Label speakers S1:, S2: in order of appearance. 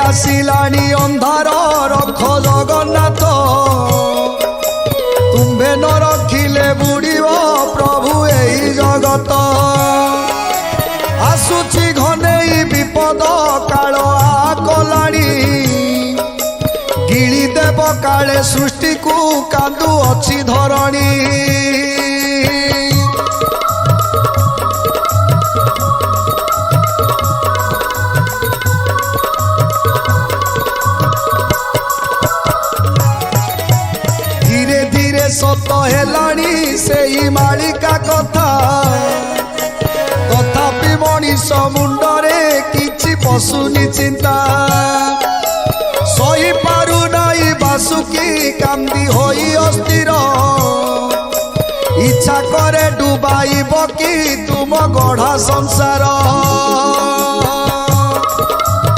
S1: ଆସିଲାଣି ଅନ୍ଧାର ରଖ ଜଗନ୍ନାଥ ତୁମ୍ଭେ ନ ରଖିଲେ ବୁଡ଼ିବ ପ୍ରଭୁ ଏହି ଜଗତ ଆସୁଛି ଘନେଇ ବିପଦ କାଳ କଲାଣି ଗିଳି ଦେବ କାଳେ ସୃଷ୍ଟିକୁ କାନ୍ଦୁ ଅଛି ଧରଣୀ धीरे धीरे सत हेलाणी सेई मालिका कथा तथापि मनीष मुंडरे किछि पशुनी चिंता सही पारु नाई बासुकी कांदी होई अस्थिर इच्छा करे डुबाइब कि तुम गढ़ा संसार।